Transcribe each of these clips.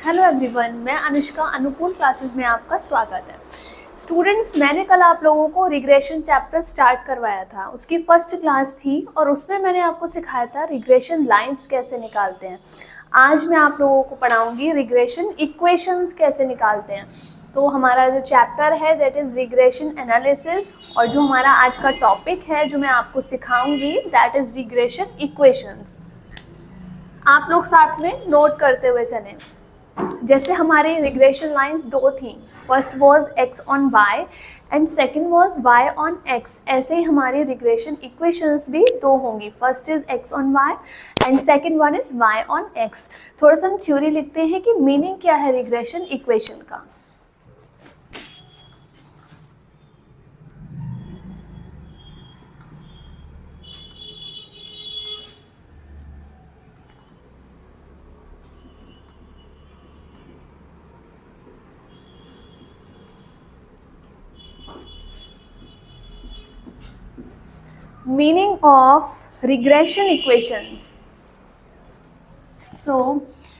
Hello everyone, मैं अनुष्का अनुकूल classes में आपका स्वागत है। स्टूडेंट्स, मैंने कल आप लोगों को रिग्रेशन चैप्टर स्टार्ट करवाया था। उसकी फर्स्ट क्लास थी और उसमें मैंने आपको सिखाया था रिग्रेशन लाइंस कैसे निकालते हैं। आज मैं आप लोगों को पढ़ाऊंगी रिग्रेशन इक्वेशंस कैसे निकालते हैं। तो हमारा जो चैप्टर है दैट इज़ रिग्रेशन एनालिसिस, और जो हमारा आज का टॉपिक है जो मैं आपको सिखाऊंगी दैट इज़ रिग्रेशन इक्वेशंस। आप लोग साथ में नोट करते हुए चलें। जैसे हमारे रिग्रेशन लाइंस दो थी, first was x on y and second was y on x। ऐसे ही हमारी रिग्रेशन इक्वेशंस भी दो होंगी, first is x on y and second one is y on x। थोड़ा सा हम थ्योरी लिखते हैं कि मीनिंग क्या है रिग्रेशन इक्वेशन का। Meaning of regression equations. So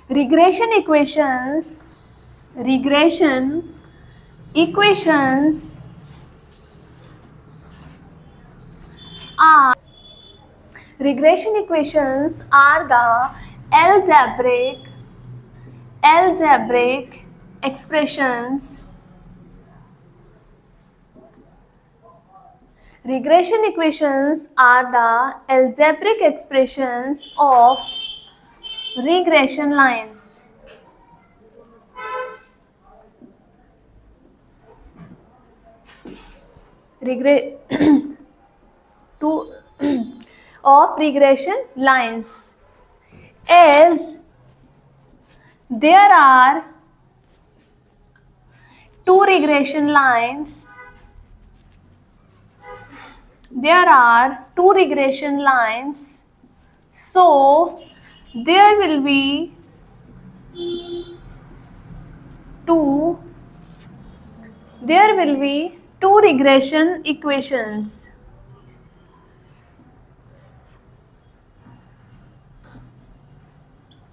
regression equations are the algebraic expressions. Regression equations are the algebraic expressions of regression lines. Of regression lines, as there are two regression lines. So there will be two regression equations.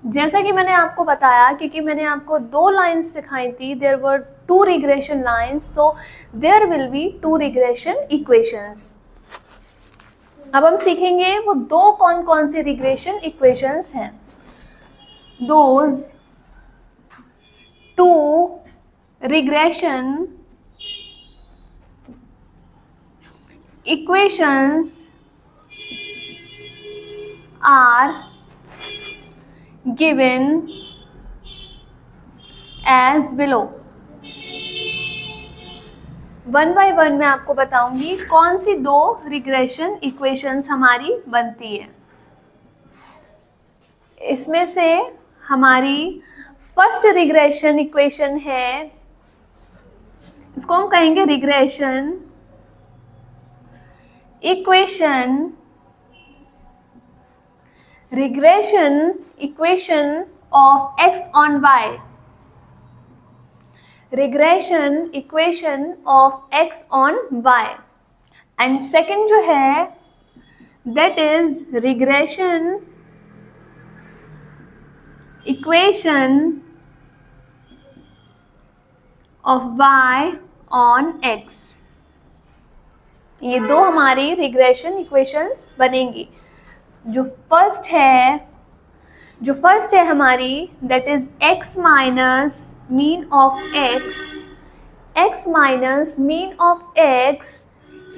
जैसा कि मैंने आपको बताया, क्योंकि मैंने आपको दो lines सिखाई थी, there were two regression lines, so there will be two regression equations. अब हम सीखेंगे वो दो कौन कौन सी रिग्रेशन इक्वेशंस हैं। Those two regression equations are given as below. One by one मैं आपको बताऊंगी कौन सी दो रिग्रेशन इक्वेशंस हमारी बनती है। इसमें से हमारी फर्स्ट रिग्रेशन इक्वेशन है, इसको हम कहेंगे regression equation of x on y. Regression equation of x on y. And second जो है that is regression equation of y on x. ये दो हमारी रिग्रेशन इक्वेशंस बनेंगी। जो फर्स्ट है हमारी that is x minus mean of x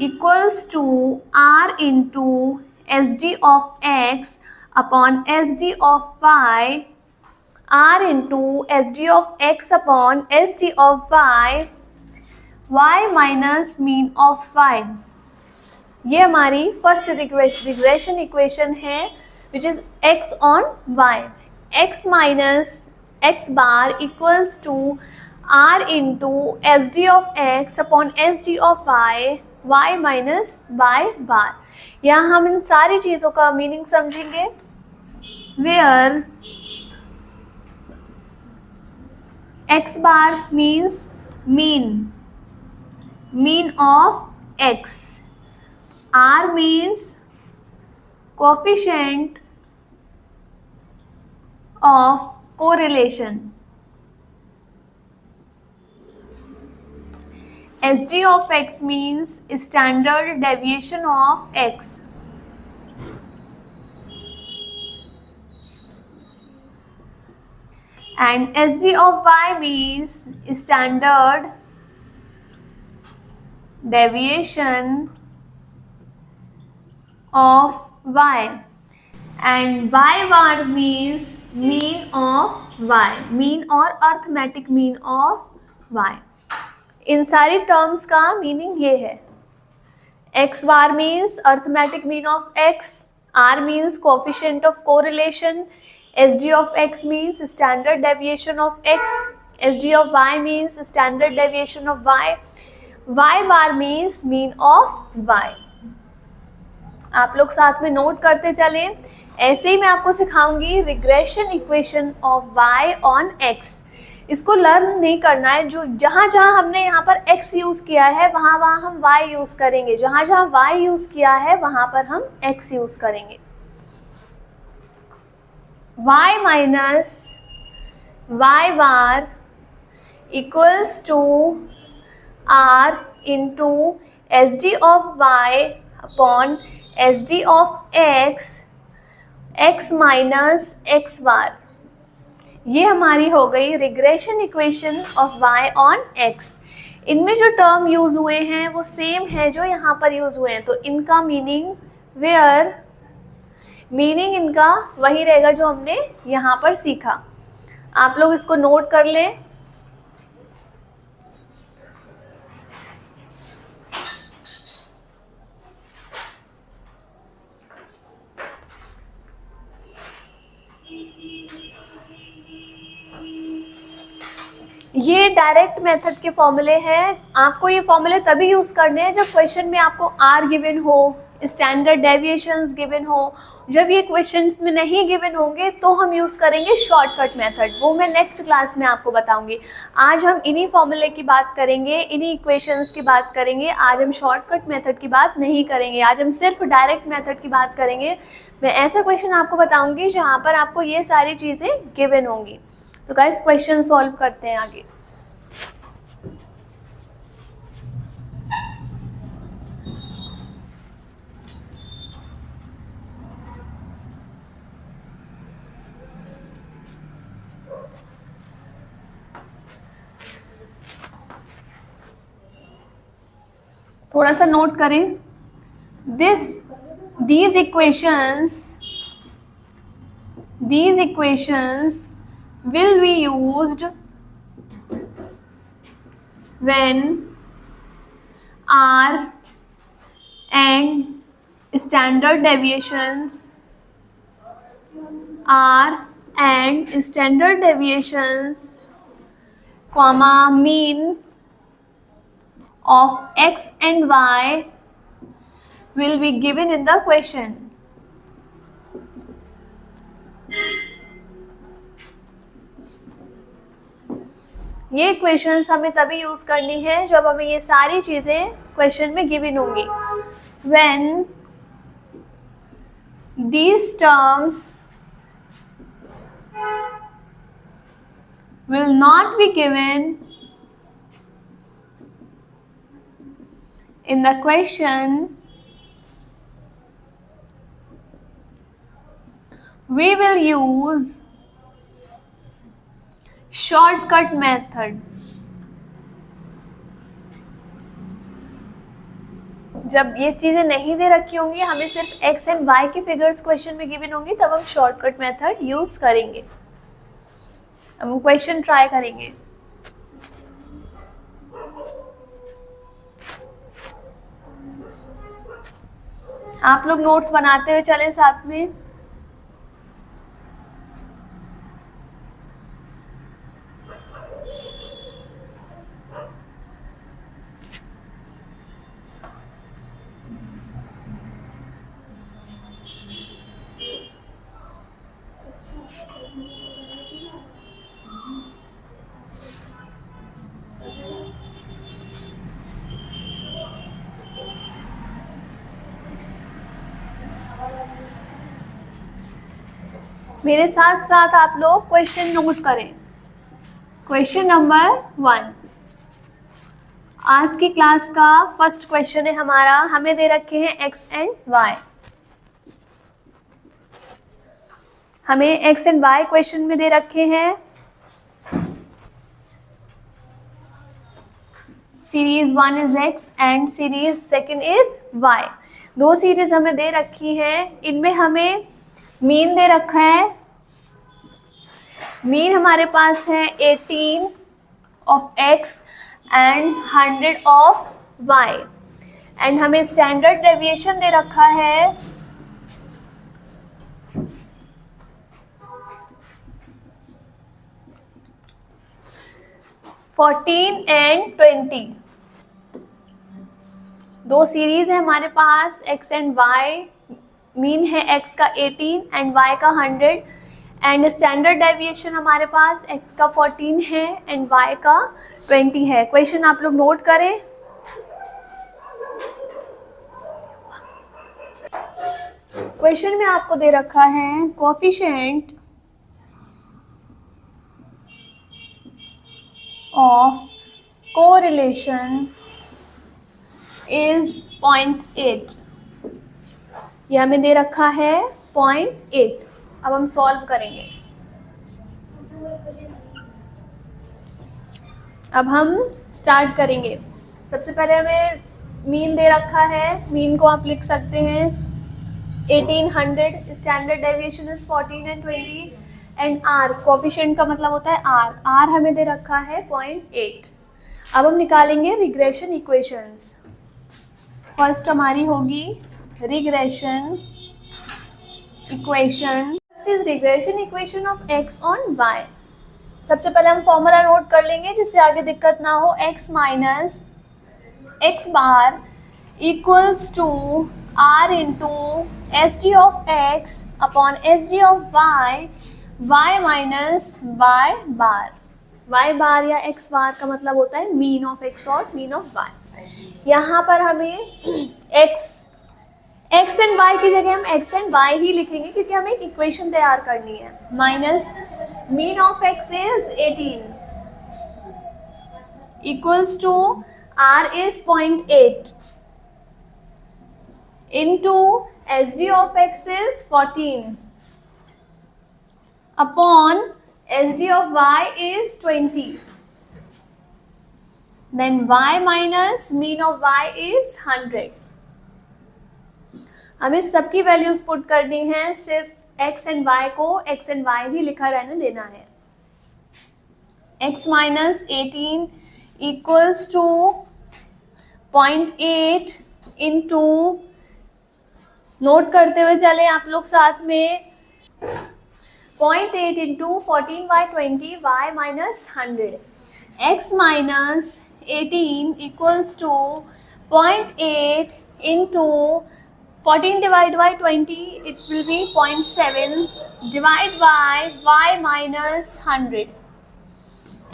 equals to r into S D of x upon S D of y, r into S D of x upon S D of y minus mean of y। ये हमारी first regression equation है which is x on y। x minus x bar equals to r into S D of x upon S D of y minus y बार। यहाँ हम इन सारी चीज़ों का meaning समझेंगे। Where x bar means mean of x, R means coefficient of correlation, SG of x means standard deviation of x. And SG of y means standard deviation of y. And y bar means mean of y, mean और arithmetic mean of y. इन सारी terms का meaning ये है. x bar means arithmetic mean of x, r means coefficient of correlation, SG of x means standard deviation of x, SG of y means standard deviation of y, y bar means mean of y. आप लोग साथ में note करते चलें. ऐसे ही मैं आपको सिखाऊंगी regression equation of y on x. इसको लर्न नहीं करना है. जो जहाँ जहाँ हमने यहाँ पर x यूज़ किया है वहाँ वहाँ हम y यूज़ करेंगे. जहाँ जहाँ y यूज़ किया है वहाँ पर हम x यूज़ करेंगे. y minus y bar equals to r into SG of y upon SG of x minus x bar. ये हमारी हो गई regression equation of y on x. इनमें जो टर्म यूज़ हुए हैं वो सेम है जो यहाँ पर यूज़ हुए हैं, तो इनका मीनिंग इनका वही रहेगा जो हमने यहाँ पर सीखा. आप लोग इसको नोट कर लें. ये डायरेक्ट मेथड के फॉर्मूले हैं. आपको ये फॉर्मूले तभी यूज़ करने हैं जब क्वेश्चन में आपको आर गिवन हो, स्टैंडर्ड डेविएशंस गिवन हो. जब ये क्वेश्चंस में नहीं गिवन होंगे तो हम यूज़ करेंगे शॉर्टकट मेथड. वो मैं नेक्स्ट क्लास में आपको बताऊंगी. आज हम इन्हीं फॉर्मूले की बात करेंगे, इन्हीं इक्वेशंस की बात करेंगे. आज हम शॉर्टकट मेथड की बात नहीं करेंगे. आज हम सिर्फ डायरेक्ट मेथड की बात करेंगे. मैं ऐसा क्वेश्चन आपको बताऊँगी जहाँ पर आपको ये सारी चीज़ें गिवन होंगी. तो गाइस क्वेश्चन सॉल्व करते हैं आगे. थोड़ा सा नोट करें. these equations will be used when r and standard deviations comma mean of x and y will be given in the question. ये क्वेश्चंस हमें तभी यूज करनी है जब हमें ये सारी चीजें क्वेश्चन में गिवन होंगी. When these terms will not be given in the question, we will use shortcut method. जब ये चीजें नहीं दे रखी होंगी, हमें सिर्फ x एंड y की फिगर्स क्वेश्चन में गिवन होंगी, तब हम शॉर्टकट मेथड यूज करेंगे. हम क्वेश्चन ट्राई करेंगे. आप लोग नोट्स बनाते हुए चलें साथ में. मेरे साथ साथ आप लोग क्वेश्चन नोट करें. Question number 1. आज की क्लास का फर्स्ट क्वेश्चन है हमारा, हमें दे रखे हैं एक्स एंड वाई। हमें एक्स एंड वाई क्वेश्चन में दे रखे हैं series 1 is x and series second is y. दो सीरीज हमें दे रखी है, इनमें हमें मीन दे रखा है। मीन हमारे पास है 18 of x and 100 of y, and हमें स्टैंडर्ड डेविएशन दे रखा है 14 एंड 20। दो सीरीज है हमारे पास एक्स एंड वाई, मीन है एक्स का 18 एंड वाई का 100, एंड स्टैंडर्ड डेविएशन हमारे पास एक्स का 14 है एंड वाई का 20 है। क्वेश्चन आप लोग नोट करें। क्वेश्चन में आपको दे रखा है कोएफिशिएंट ऑफ कोरिलेशन इज 0.8। ये हमें दे रखा है 0.8। अब हम सॉल्व करेंगे। अब हम स्टार्ट करेंगे। सबसे पहले हमें मीन दे रखा है, मीन को आप लिख सकते हैं 1800, standard deviation is 14 and 20, and r coefficient का मतलब होता है आर। आर हमें दे रखा है 0.8। अब हम निकालेंगे रिग्रेशन इक्वेशंस। फर्स्ट हमारी होगी regression equation is regression equation of x on y. सबसे पहले हम फॉर्मूला नोट कर लेंगे जिससे आगे दिक्कत ना हो। X minus x bar equals to r into S D of x upon S D of y, y minus y bar. Y bar या एक्स बार का मतलब होता है मीन ऑफ एक्स और मीन ऑफ वाई। यहाँ पर हमें x and Y की जगह हम एक्स एंड वाई ही लिखेंगे क्योंकि हमें एक इक्वेशन तैयार करनी है। Minus mean of x is 18 equals to r is 0.8 into SD of x is 14 upon SD of y is 20. Then y minus mean of y is 100. हमें सबकी values put करनी है, सिर्फ x एंड y को x and y ही लिखा रहने देना है। x minus 18 equals to 0.8 into, note करते हुए चले आप लोग साथ में, 0.8 into 14/20 y minus 100। x minus 18 equals to 0.8 into 14 divide by 20, it will be 0.7 divide by y minus 100।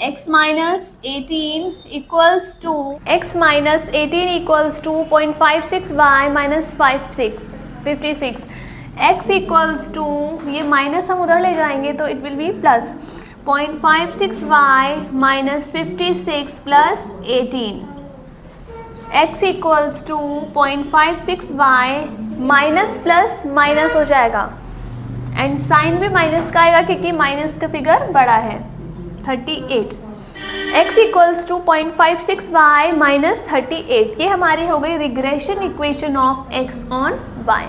x minus 18 equals to 0.56 y minus 56। x equals to, ये minus हम उधर ले जाएंगे तो it will be plus 0.56 y minus 56 plus 18। x equals to 0.56 y minus plus minus हो जाएगा, and sign भी minus का आएगा क्योंकि माइनस का फिगर बड़ा है 38। x equals to 0.56 y minus 38। ये हमारी हो गई regression equation of x on y।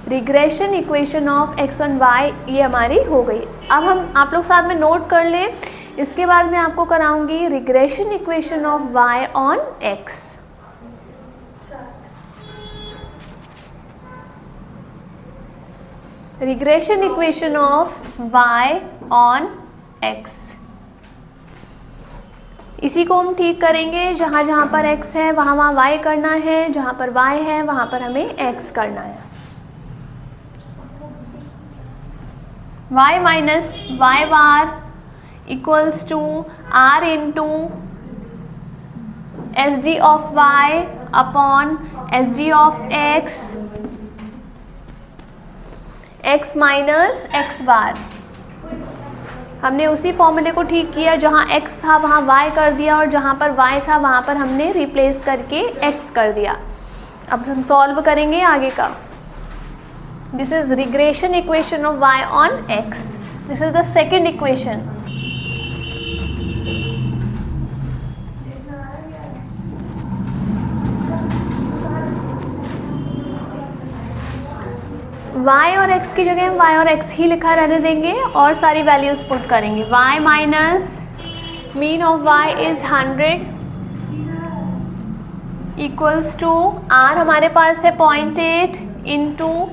Regression equation of x on y ये हमारी हो गई। अब हम आप लोग साथ में नोट कर लें, इसके बाद मैं आपको कराऊंगी regression equation of y on x। Regression equation of y on x, इसी को हम ठीक करेंगे। जहाँ जहाँ पर x है वहाँ वहाँ y करना है, जहाँ पर y है वहाँ पर हमें x करना है। y minus y bar equals to r into S D of y upon S D of x minus x bar. हमने उसी फॉर्मूले को ठीक किया, जहाँ x था वहाँ y कर दिया और जहाँ पर y था वहाँ पर हमने रिप्लेस करके x कर दिया। अब हम सॉल्व करेंगे आगे का। This is regression equation of y on x। This is the second equation. y और x की जगह हम y और x ही लिखा रहने देंगे और सारी वैल्यूज पुट करेंगे। y minus mean of y is 100 equals to r हमारे पास है 0.8 into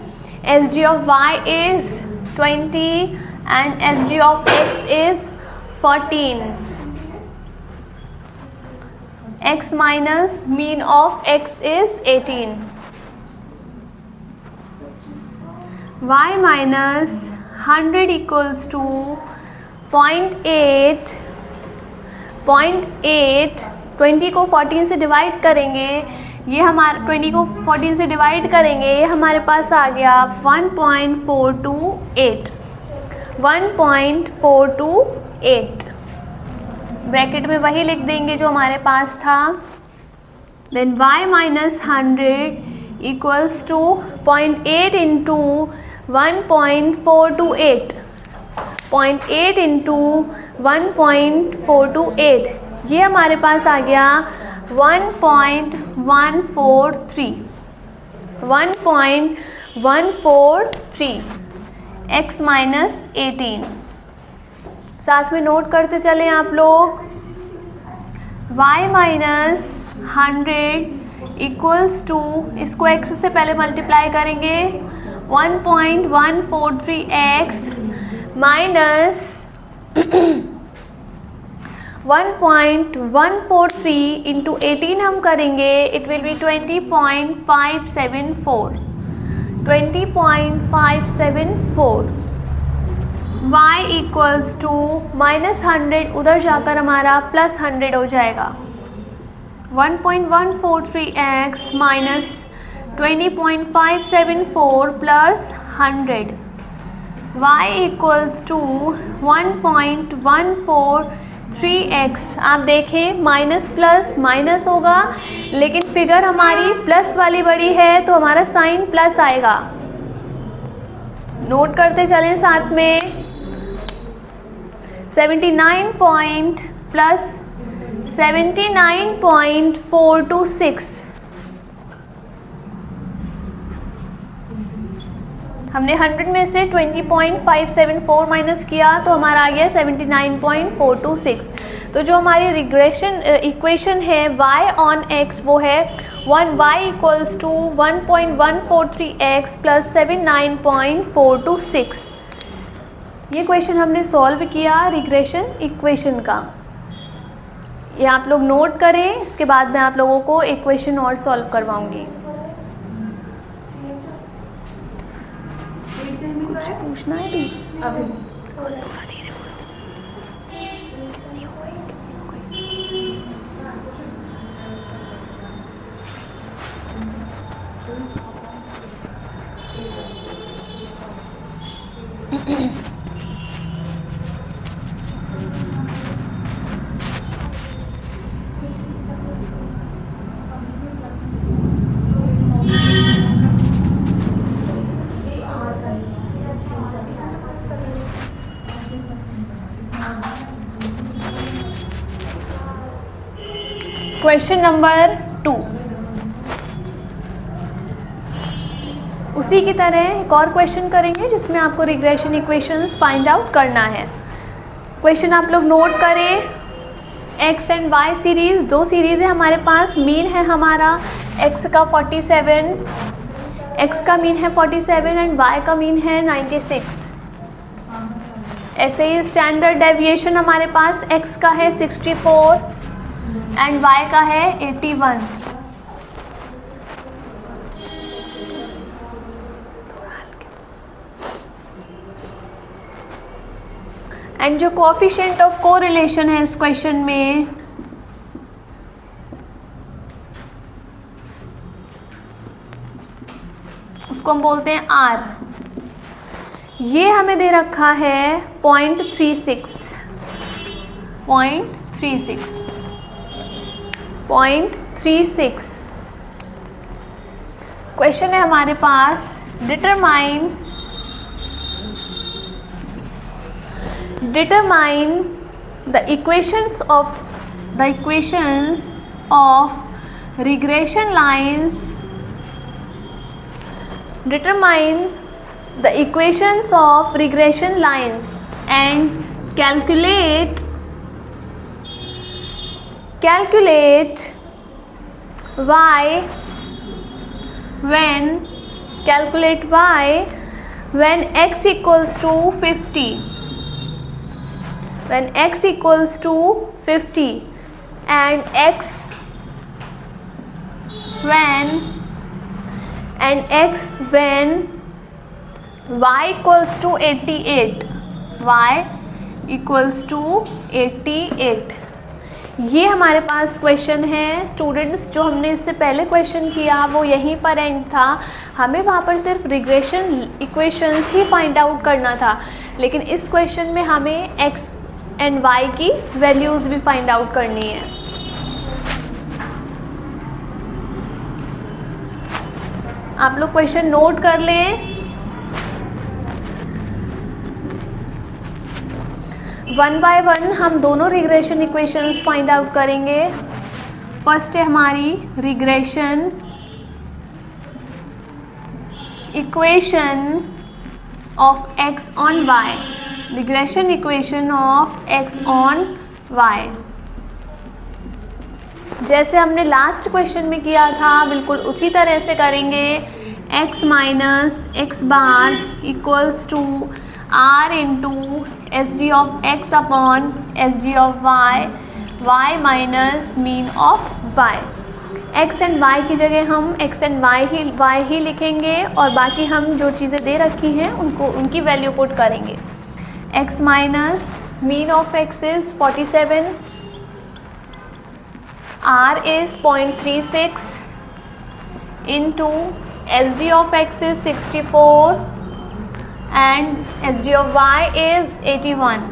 S D of y is 20 and S D of x is 14। x minus mean of x is 18। y minus 100 equals to 0.8 20 को 14 से divide करेंगे, ये हमारा 20 को 14 से डिवाइड करेंगे, ये हमारे पास आ गया 1.428। ब्रैकेट में वही लिख देंगे जो हमारे पास था। Then y minus 100 equals to 0.8 into 1.428, 0.8 into 1.428, ये हमारे पास आ गया 1.143 x माइनस 18। साथ में नोट करते चलें आप लोग। y माइनस 100 इक्वल्स टू, इसको x से पहले मल्टीप्लाई करेंगे, 1.143x माइनस 1.143 इंटू 18 हम करेंगे, it will be 20.574। y equals to minus 100, उधर जाकर हमारा प्लस 100 हो जाएगा। 1.143x minus 20.574 plus 100, y equals to 1.143x। आप देखें माइनस प्लस माइनस होगा, लेकिन फिगर हमारी प्लस वाली बड़ी है तो हमारा साइन प्लस आएगा। नोट करते चलें साथ में। 79.426, हमने 100 में से 20.574 माइनस किया तो हमारा आ गया 79.426। तो जो हमारी रिग्रेशन इक्वेशन है y ऑन x वो है y equals to 1.143x plus 79.426। ये क्वेश्चन हमने सॉल्व किया रिग्रेशन इक्वेशन का। ये आप लोग नोट करें, इसके बाद मैं आप लोगों को एक क्वेश्चन और सॉल्व करवाऊंगी। कुछ पूछना है भी? अभी थोड़ा धीरे बोलो। क्वेश्चन नंबर 2, उसी की तरह एक और क्वेश्चन करेंगे जिसमें आपको रिग्रेशन इक्वेशंस फाइंड आउट करना है। क्वेश्चन आप लोग नोट करें। x एंड y सीरीज़, दो सीरीज़ है हमारे पास। मीन है हमारा x का 47, x का मीन है 47 एंड y का मीन है 96। ऐसे ही स्टैंडर्ड डेविएशन हमारे पास x का है 64 एंड y का है 81। एंड जो कोएफिशिएंट ऑफ कोरिलेशन है इस क्वेश्चन में उसको हम बोलते हैं r। ये हमें दे रखा है 0.36 क्वेश्चन है हमारे पास, determine the equations of regression lines. Determine the equations of regression lines and calculate y when x equals to 50. When x equals to 50 and when y equals to 88. ये हमारे पास क्वेश्चन है स्टूडेंट्स। जो हमने इससे पहले question किया वो यहीं पर एंड था, हमें वहाँ पर सिर्फ रिग्रेशन इक्वेशंस ही फाइंड आउट करना था, लेकिन इस क्वेश्चन में हमें x एंड y की वैल्यूज़ भी फाइंड आउट करनी है। आप लोग क्वेश्चन नोट कर लें। 1 बाय 1 हम दोनों रिग्रेशन इक्वेशंस फाइंड आउट करेंगे। फर्स्ट है हमारी regression equation of x on y। Regression equation of x on y, जैसे हमने लास्ट क्वेश्चन में किया था बिल्कुल उसी तरह से करेंगे। x minus x bar equals to r into S D of x upon S D of y minus mean of y। x and y की जगह हम x एंड y ही लिखेंगे और बाकी हम जो चीज़ें दे रखी हैं उनकी वैल्यू पुट करेंगे। x minus mean of x is 47, r is 0.36 into SD of x is 64 and SD of y is 81.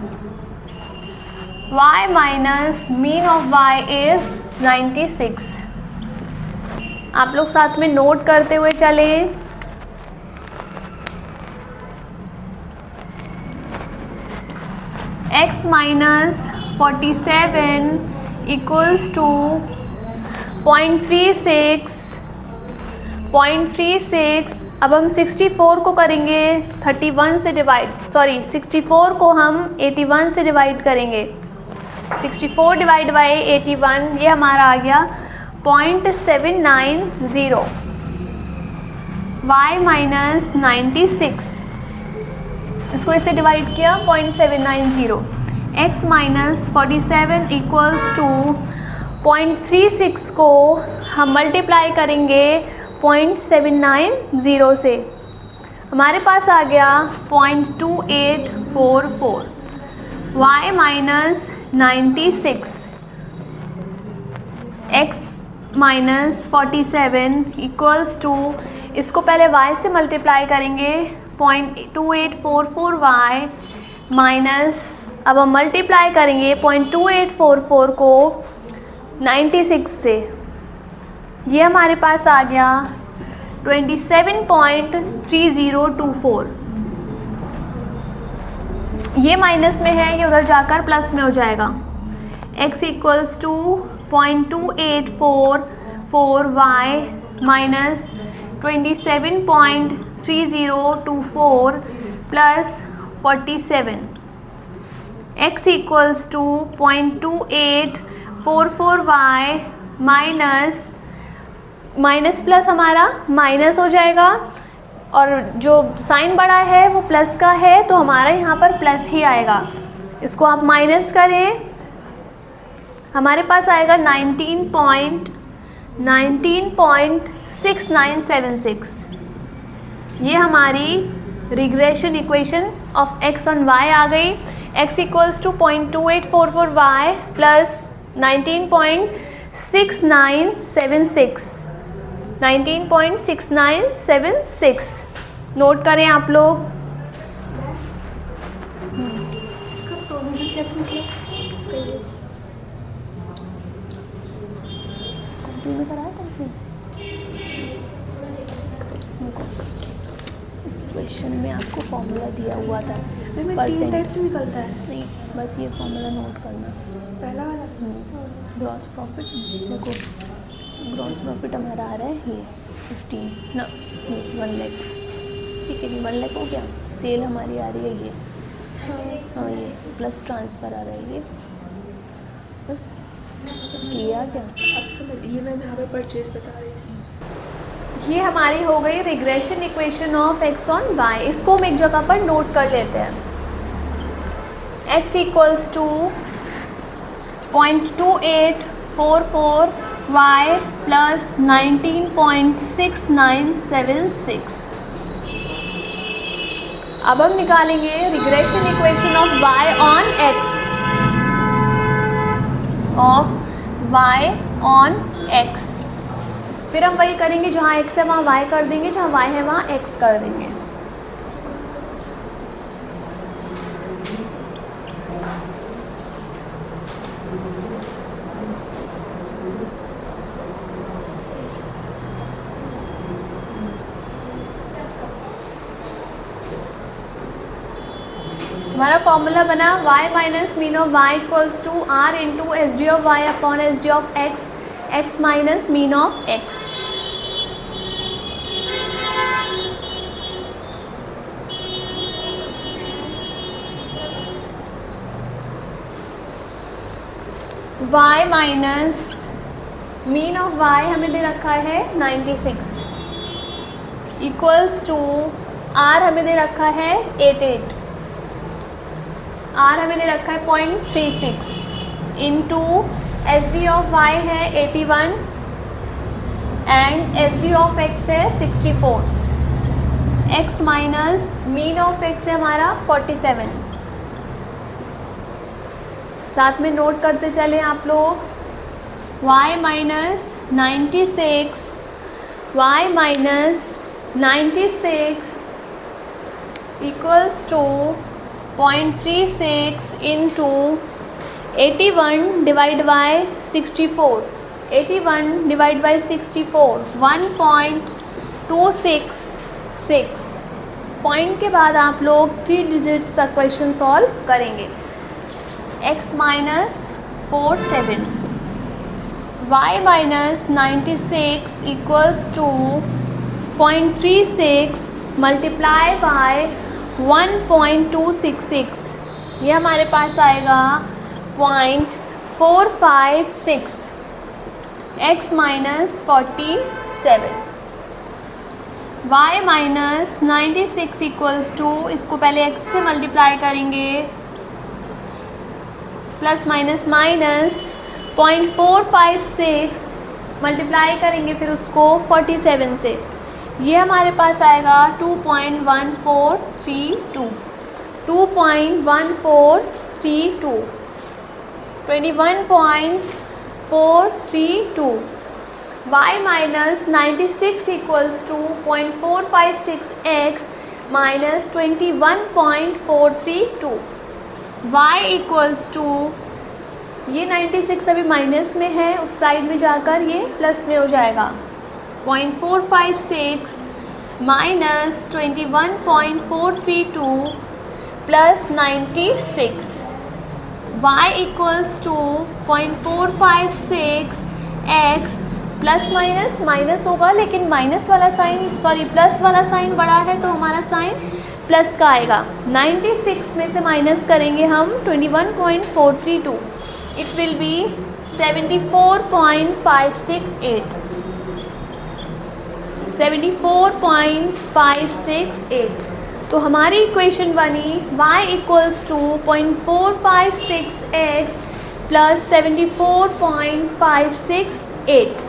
y minus mean of y is 96. आप लोग साथ में नोट करते हुए चले। x minus 47 equals to 0.36। अब हम 64 को करेंगे 31 से डिवाइड, 64 को हम 81 से डिवाइड करेंगे। 64 डिवाइड बाई 81 ये हमारा आ गया 0.790। y माइनस 96, इसको इससे डिवाइड किया 0.790। x माइनस 47 इक्वल्स टू 0.36 को हम मल्टीप्लाई करेंगे 0.790 से, हमारे पास आ गया 0.2844। y minus 96, x minus 47 equals to, इसको पहले y से मल्टीप्लाई करेंगे 0.2844y माइनस, अब हम मल्टीप्लाई करेंगे 0.2844 को 96 से, ये हमारे पास आ गया 27.3024। ये माइनस में है, ये उधर जाकर प्लस में हो जाएगा। x equals to 0.2844y minus 27.3024 plus 47। x equals to 0.2844y minus plus हमारा माइनस हो जाएगा, और जो साइन बड़ा है वो प्लस का है तो हमारा यहाँ पर प्लस ही आएगा। इसको आप माइनस करें, हमारे पास आएगा 19.6976। ये हमारी regression equation of x on y आ गई। x equals to 0.2844y plus 19.6976। Note करें आप लोग। कॉपी में कराया था आपने? इस क्वेश्चन में आपको फॉर्मूला दिया हुआ था तीन टाइप से निकलता है। नहीं, बस ये फॉर्मूला नोट करना। पहला वाला ग्रॉस प्रॉफिट, देखो ग्रॉस प्रॉफिट हमारा आ रहा है ये 15 ना, ये 1 लाख, ठीक है, 1 लाख हो गया। सेल हमारी आ रही है ये, हाँ ये प्लस ट्रांसफ़र आ रहा है ये, बस किया क्या। अब समझ, ये मैं यहाँ पे परचेज बता रही थी। ये हमारी हो गई regression equation of x on y। इसको हम एक जगह पर नोट कर लेते हैं। x equals to 0.2844 y plus 19.6976। अब हम निकालेंगे regression equation of y on x, of y on x। फिर हम वही करेंगे, जहाँ x है वहाँ y कर देंगे, जहाँ y है वहाँ x कर देंगे। हमारा फॉर्मूला बना y minus mean of y equals to r into S D of y upon S D of x, x minus mean of x। y minus mean of y हमें दे रखा है 96 इक्वल्स टू r हमें दे रखा है 88, r हमें दे रखा है 0.36 into S D of y है 81 and S D of x है 64। x minus mean of x है हमारा 47। साथ में नोट करते चले आप लोग, y minus 96, y minus 96 equals to 0.36 into 81 divide by 64, 81 divide by 64 1.266। Point के बाद आप लोग 3 डिजिट्स तक क्वेश्चन सॉल्व करेंगे। x minus 47, y minus 96 equals to 0.36 multiply by 1.266, ये हमारे पास आएगा 0.456, x minus 47, y minus 96 equals to, इसको पहले x से मल्टीप्लाई करेंगे, प्लस माइनस माइनस 0.456 मल्टीप्लाई करेंगे फिर उसको 47 से, ये हमारे पास आएगा 2.1432, 2.1432, 21.432। y minus 96 equals to 0.456x minus 21.432। y equals to, ये 96 अभी माइनस में है, उस साइड में जाकर ये प्लस में हो जाएगा, 0.456 minus 21.432 plus 96। y equals to 0.456 x plus minus minus होगा, लेकिन माइनस वाला साइन, सॉरी प्लस वाला साइन बड़ा है तो हमारा साइन प्लस का आएगा। 96 में से माइनस करेंगे हम 21.432, इट विल बी 74.568, 74.568। तो हमारी इक्वेशन बनी y equals to 0.456x plus 74.568।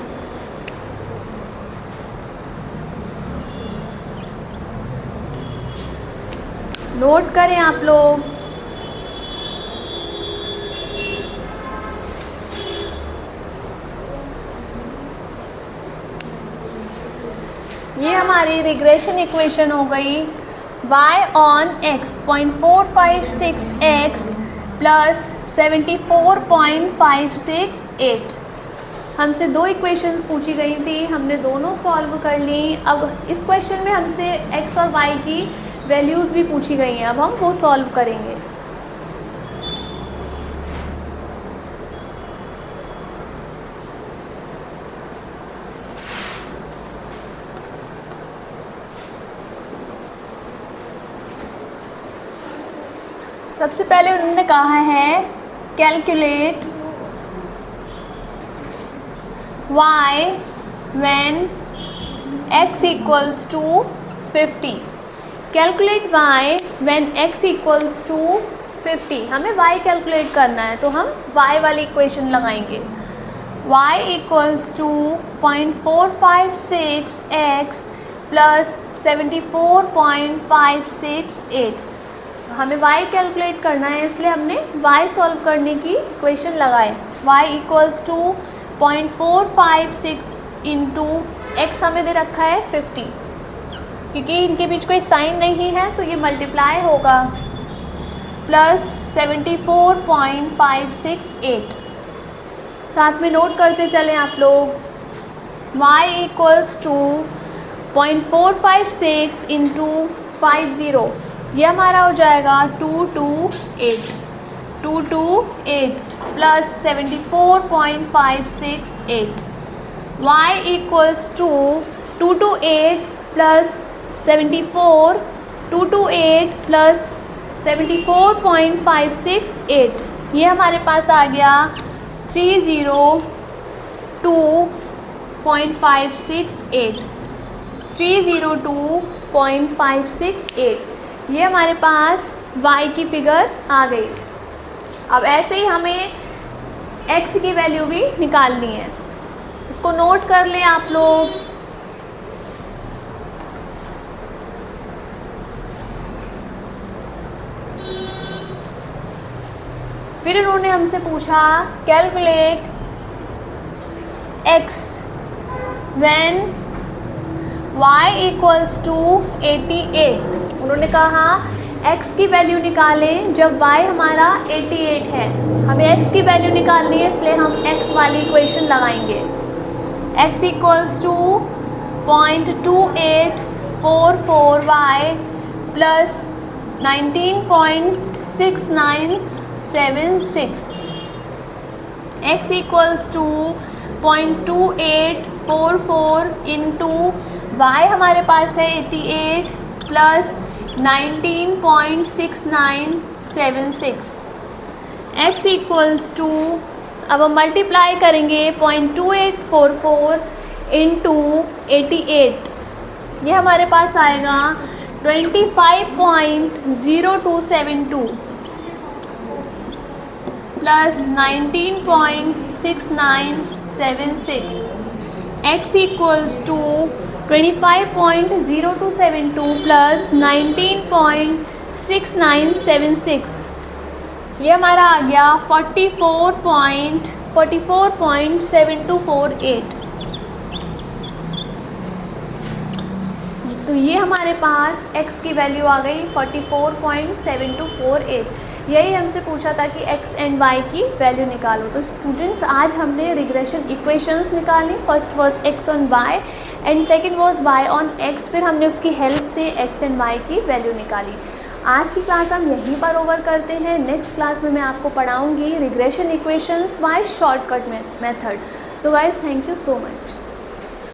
Note करें आप लोग। ये हमारी रिग्रेशन इक्वेशन हो गई y on x 0.456x plus 74.568। हमसे दो इक्वेशंस पूछी गई थी, हमने दोनों सॉल्व कर ली। अब इस क्वेश्चन में हमसे x और y की वैल्यूज़ भी पूछी गई हैं, अब हम वो सॉल्व करेंगे। सबसे पहले उन्होंने कहा है calculate y when x equals to 50। Calculate y when x equals to 50। हमें y कैलकुलेट करना है तो हम y वाली इक्वेशन लगाएंगे। y equals to 0.456x plus 74.568। हमें y कैलकुलेट करना है, इसलिए हमने y सॉल्व करने की इक्वेशन लगाए। y equals to 0.456 into x हमें दे रखा है 50, क्योंकि इनके बीच कोई साइन नहीं है तो ये मल्टीप्लाई होगा, प्लस 74.568। साथ में नोट करते चलें आप लोग। y इक्वल्स टू 0.456 इंटू 50, ये हमारा हो जाएगा 228 plus 74.568। y equals to 228 plus 74.568, ये हमारे पास आ गया 302.568। ये हमारे पास y की फिगर आ गई। अब ऐसे ही हमें x की वैल्यू भी निकालनी है, इसको नोट कर लें आप लोग। फिर उन्होंने हमसे पूछा calculate x when y equals to 88। उन्होंने कहा x की वैल्यू निकालें जब y हमारा 88 है। हमें x की वैल्यू निकालनी है, इसलिए हम x वाली इक्वेशन लगाएंगे। x equals to 0.2844y plus 19.6976। x equals to 0.2844 into y हमारे पास है 88 प्लस 19.6976। x इक्वल्स टू, अब हम मल्टीप्लाई करेंगे 0.2844 इंटू 88, ये हमारे पास आएगा 25.0272 plus 19.6976। x equals to 25.0272 plus 19.6976, ये हमारा आ गया 44.7248। तो ये हमारे पास x की वैल्यू आ गई 44.7248। यही हमसे पूछा था कि x एंड y की वैल्यू निकालो। तो स्टूडेंट्स, आज हमने रिग्रेशन इक्वेशंस निकाली। First was x on y and second was y on x। फिर हमने उसकी हेल्प से x एंड y की वैल्यू निकाली। आज की क्लास हम यहीं पर ओवर करते हैं। नेक्स्ट क्लास में मैं आपको पढ़ाऊंगी regression equations by shortcut method. So guys, thank you so much.